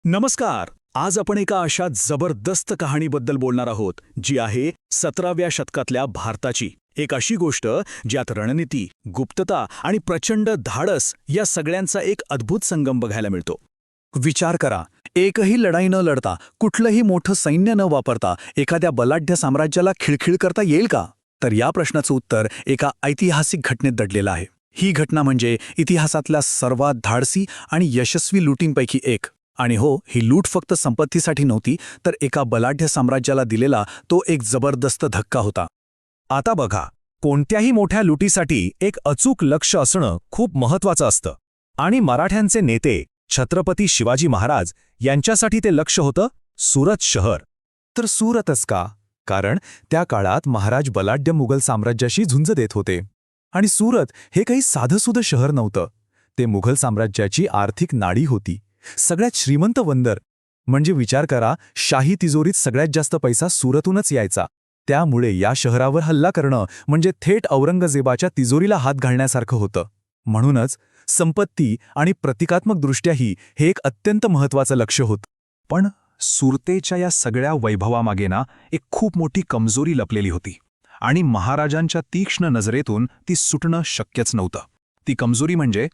नमस्कार. आज आपण एका अशा जबरदस्त कहाणीबद्दल बोलणार आहोत जी आहे 17व्या शतकातल्या भारताची. एक अशी गोष्ट ज्यात रणनीती, गुप्तता आणि प्रचंड धाडस या सगळ्यांचा एक अद्भुत संगम बघायला मिळतो. विचार करा, एकही लढाई न लढता, कुठलंही मोठं सैन्य न वापरता एखाद्या बलाढ्य साम्राज्याला खिळखिळ करता येईल का? तर या प्रश्नाचं उत्तर एका ऐतिहासिक घटनेत दडलेलं आहे. ही घटना म्हणजे इतिहासातल्या सर्वात धाडसी आणि यशस्वी लुटींपैकी एक. आणि हो, ही लूट फक्त संपत्तीसाठी नव्हती, तर एका बलाढ्य साम्राज्याला दिलेला तो एक जबरदस्त धक्का होता. आता बघा, कोणत्याही मोठ्या लुटीसाठी एक अचूक लक्ष असणं खूप महत्त्वाचं असतं. आणि मराठ्यांचे नेते छत्रपती शिवाजी महाराज यांच्यासाठी ते लक्ष होतं सुरत शहर. तर सुरतच का? कारण त्या काळात महाराज बलाढ्य मुघल साम्राज्याशी झुंज देत होते. आणि सुरत हे काही साधंसुधं शहर नव्हतं. ते मुघल साम्राज्याची आर्थिक नाडी होती. सगळ्यात श्रीमंत बंदर. म्हणजे विचार करा, शाही तिजोरीत सगळ्यात जास्त पैसा सुरतूनच यायचा. त्यामुळे या शहरावर हल्ला करणं म्हणजे थेट औरंगजेबाच्या तिजोरीला हात घालण्यासारखं होतं. म्हणूनच संपत्ती आणि प्रतिकात्मकदृष्ट्याही हे एक अत्यंत महत्त्वाचं लक्ष होतं. पण सुरतेच्या या सगळ्या वैभवामागे ना एक खूप मोठी कमजोरी लपलेली होती. आणि महाराजांच्या तीक्ष्ण नजरेतून ती सुटणं शक्यच नव्हतं. ती कमजोरी म्हणजे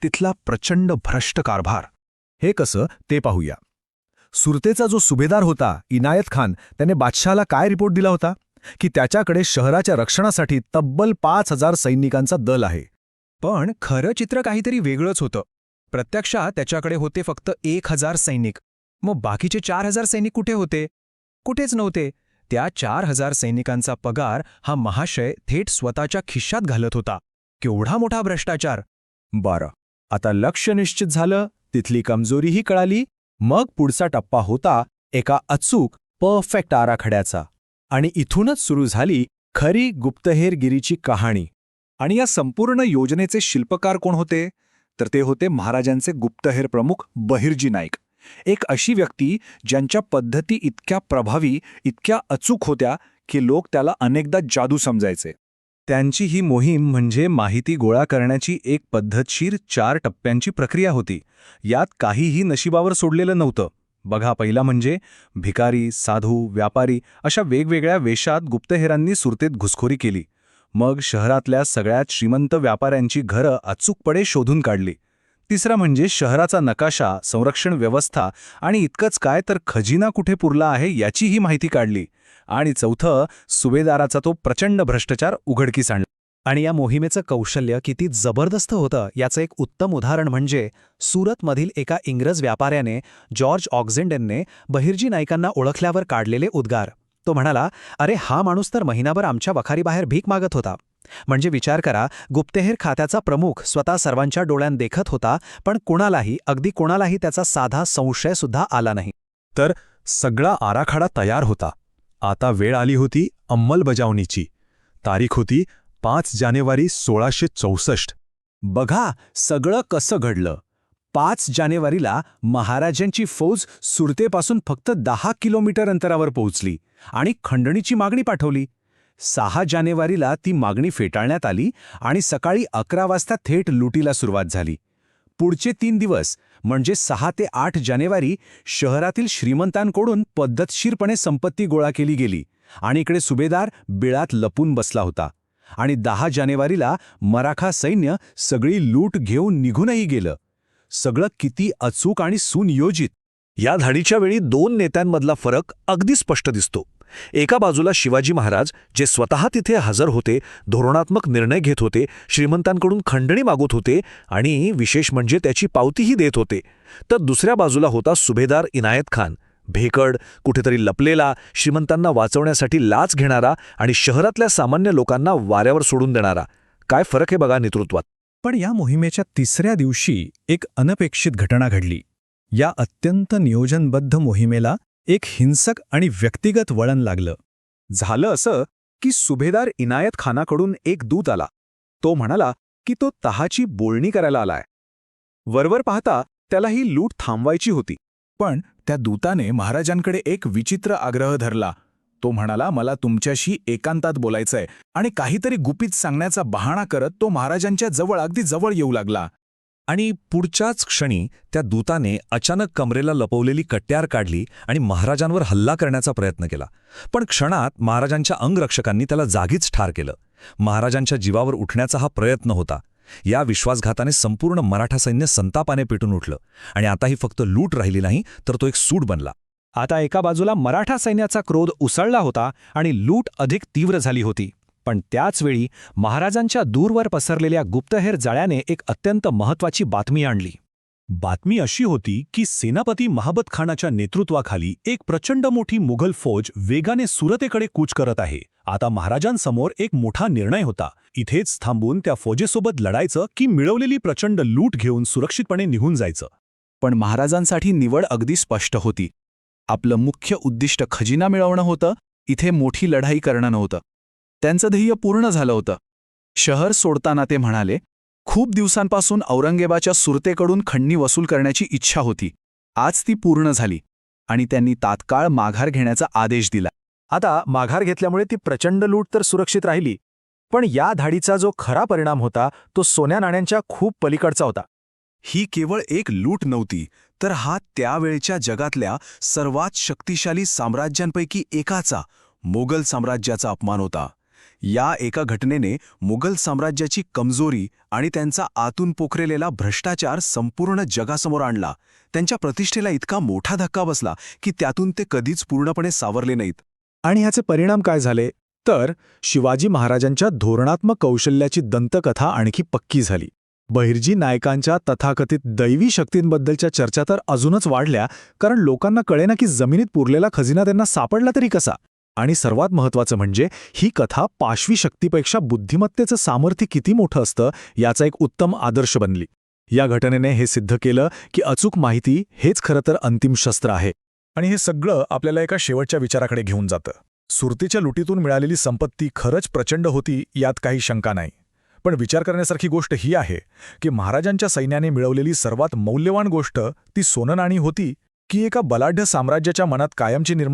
तिथला प्रचंड भ्रष्ट कारभार. हे कसं ते पाहूया. सुरतेचा जो सुभेदार होता इनायत खान, त्याने बादशहाला काय रिपोर्ट दिला होता की त्याच्याकडे शहराच्या रक्षणासाठी तब्बल 5,000 सैनिकांचा दल आहे. पण खरं चित्र काहीतरी वेगळंच होतं. प्रत्यक्षात त्याच्याकडे होते फक्त 1,000 सैनिक. मग बाकीचे 4,000 सैनिक कुठे होते? कुठेच नव्हते. त्या 4,000 सैनिकांचा पगार हा महाशय थेट स्वतःच्या खिशात घालत होता. केवढा मोठा भ्रष्टाचार! बरं, आता लक्ष्य निश्चित झालं, तिथली कमजोरीही कळाली. मग पुढचा टप्पा होता एका अचूक परफेक्ट आराखड्याचा. आणि इथूनच सुरू झाली खरी गुप्तहेरगिरीची कहाणी. आणि या संपूर्ण योजनेचे शिल्पकार कोण होते? तर ते होते महाराजांचे गुप्तहेर प्रमुख बहिर्जी नाईक. एक अशी व्यक्ती ज्यांच्या पद्धती इतक्या प्रभावी, इतक्या अचूक होत्या की लोक त्याला अनेकदा जादू समजायचे. त्यांची ही मोहीम म्हणजे माहिती गोळा करण्याची एक पद्धतशीर 4 टप्प्यांची प्रक्रिया होती. यात काहीही नशिबावर सोडलेलं नव्हतं. बघा, पहिला म्हणजे भिकारी, साधू, व्यापारी अशा वेगवेगळ्या वेशात गुप्तहेरांनी सुरतेत घुसखोरी केली. मग शहरातल्या सगळ्यात श्रीमंत व्यापाऱ्यांची घरं अचूकपणे शोधून काढली. तिसरा म्हणजे शहराचा नकाशा, संरक्षण व्यवस्था आणि इतकंच काय तर खजिना कुठे पुरला आहे याचीही माहिती काढली. आणि चौथं, सुभेदाराचा तो प्रचंड भ्रष्टाचार उघडकीस आणला. आणि या मोहिमेचं कौशल्य किती जबरदस्त होतं याचं एक उत्तम उदाहरण म्हणजे सुरतमधील एका इंग्रज व्यापाऱ्याने जॉर्ज ऑक्झेंडनने बहिर्जी नाईकांना ओळखल्यावर काढलेले उद्गार. तो म्हणाला, अरे हा माणूस तर महिनाभर आमच्या वखारीबाहेर भीक मागत होता. म्हणजे विचार करा, गुप्तहेर खात्याचा प्रमुख स्वतः सर्वांच्या डोळ्यात देखत होता, पण अगदी कोणालाही त्याचा साधा संशयसुद्धा आला नाही. तर सगळा आराखडा तयार होता. आता वेळ आली होती अंमलबजावणीची. तारीख होती 5 जानेवारी 1664. बघा सगळं कसं घडलं. 5 जानेवारीला महाराजांची फौज सुरतेपासून फक्त 10 किलोमीटर अंतरावर पोहोचली आणि खंडणीची मागणी पाठवली. 6 जानेवारीला ती मागणी फेटाळण्यात आली आणि सकाळी 11 वाजता थेट लुटीला सुरुवात झाली. पुढचे 3 दिवस म्हणजे 6 ते 8 जानेवारी शहरातील श्रीमंतांकडून पद्धतशीरपणे संपत्ती गोळा केली गेली आणि इकडे सुभेदार बिळात लपून बसला होता. आणि 10 जानेवारीला मराठा सैन्य सगळी लूट घेऊन निघूनही गेलं. सगळं किती अचूक आणि सुनियोजित. या धाडीच्या वेळी 2 नेत्यांमधला फरक अगदी स्पष्ट दिसतो. एका बाजूला शिवाजी महाराज, जे स्वतः तिथे हजर होते, धोरणात्मक निर्णय घेत होते, श्रीमंतांकडून खंडणी मागत होते आणि विशेष म्हणजे त्याची पावतीही देत होते. तर दुसऱ्या बाजूला होता सुभेदार इनायत खान, भेकड, कुठेतरी लपलेला, श्रीमंतांना वाचवण्यासाठी लाच घेणारा आणि शहरातल्या सामान्य लोकांना वाऱ्यावर सोडून देणारा. काय फरक आहे बघा नेतृत्वात. पण या मोहिमेच्या 3ऱ्या दिवशी एक अनपेक्षित घटना घडली. या अत्यंत नियोजनबद्ध मोहिमेला एक हिंसक आणि व्यक्तिगत वळण लागलं. झालं असं की सुभेदार इनायत खानाकडून एक दूत आला. तो म्हणाला की तो तहाची बोलणी करायला आलाय. वरवर पाहता त्याला ही लूट थांबवायची होती. पण त्या दूताने महाराजांकडे एक विचित्र आग्रह धरला. तो म्हणाला, मला तुमच्याशी एकांतात बोलायचंय. आणि काहीतरी गुपित सांगण्याचा बहाणा करत तो महाराजांच्या अगदी जवळ येऊ लागला. आणि पुढच्याच क्षणी त्या दूताने अचानक कमरेला लपवलेली कट्यार काढली आणि महाराजांवर हल्ला करण्याचा प्रयत्न केला. पण क्षणात महाराजांच्या अंगरक्षकांनी त्याला जागीच ठार केलं. महाराजांच्या जीवावर उठण्याचा हा प्रयत्न होता. या विश्वासघाताने संपूर्ण मराठा सैन्य संतापाने पेटून उठलं आणि आता ही फक्त लूट राहिली नाही, तर तो एक सूड बनला. आता एका बाजूला मराठा सैन्याचा क्रोध उसळला होता आणि लूट अधिक तीव्र झाली होती. पण त्याचवेळी महाराजांच्या दूरवर पसरलेल्या गुप्तहेर जाळ्याने एक अत्यंत महत्त्वाची बातमी आणली. बातमी अशी होती की सेनापती महाबत खानाच्या नेतृत्वाखाली एक प्रचंड मोठी मुघल फौज वेगाने सुरतेकडे कूच करत आहे. आता महाराजांसमोर एक मोठा निर्णय होता. इथेच थांबून त्या फौजेसोबत लढायचं की मिळवलेली प्रचंड लूट घेऊन सुरक्षितपणे निघून जायचं. पण महाराजांसाठी निवड अगदी स्पष्ट होती. आपलं मुख्य उद्दिष्ट खजिना मिळवणं होतं, इथे मोठी लढाई करणं नव्हतं. त्यांचं ध्येय पूर्ण झालं होतं. शहर सोडताना ते म्हणाले, खूप दिवसांपासून औरंगजेबाच्या सुरतेकडून खंडणी वसूल करण्याची इच्छा होती. आज ती पूर्ण झाली आणि त्यांनी तात्काळ माघार घेण्याचा आदेश दिला. आता माघार घेतल्यामुळे ती प्रचंड लूट तर सुरक्षित राहिली, पण या धाडीचा जो खरा परिणाम होता तो सोन्या नाण्यांच्या खूप पलीकडचा होता. ही केवळ एक लूट नव्हती, तर हा त्यावेळच्या जगातल्या सर्वात शक्तिशाली साम्राज्यांपैकी एकाचा, मोगल साम्राज्याचा अपमान होता. या एका घटनेने मुघल साम्राज्याची कमजोरी आणि त्यांचा आतून पोखरेलेला भ्रष्टाचार संपूर्ण जगासमोर आणला. त्यांच्या प्रतिष्ठेला इतका मोठा धक्का बसला की त्यातून ते कधीच पूर्णपणे सावरले नाहीत. आणि ह्याचे परिणाम काय झाले तर शिवाजी महाराजांच्या धोरणात्मक कौशल्याची दंतकथा आणखी पक्की झाली. बहिर्जी नायकांच्या तथाकथित दैवी शक्तींबद्दलच्या चर्चा तर अजूनच वाढल्या, कारण लोकांना कळेना की जमिनीत पुरलेला खजिना त्यांना सापडला तरी कसा. आणि सर्वात महत्त्वाचं म्हणजे ही कथा पाशवी शक्तीपेक्षा बुद्धिमत्तेचं सामर्थ्य किती मोठं असतं याचा एक उत्तम आदर्श बनली. या घटनेने हे सिद्ध केलं की अचूक माहिती हेच खरं तर अंतिम शस्त्र आहे. आणि हे सगळं आपल्याला एका शेवटच्या विचाराकडे घेऊन जातं. सुरतेच्या लुटीतून मिळालेली संपत्ती खरंच प्रचंड होती, यात काही शंका नाही. पण विचार करण्यासारखी गोष्ट ही आहे की महाराजांच्या सैन्याने मिळवलेली सर्वात मौल्यवान गोष्ट ती सोनं नाणी होती की एका बलाढ्य साम्राज्याच्या मनात कायमची निर्माण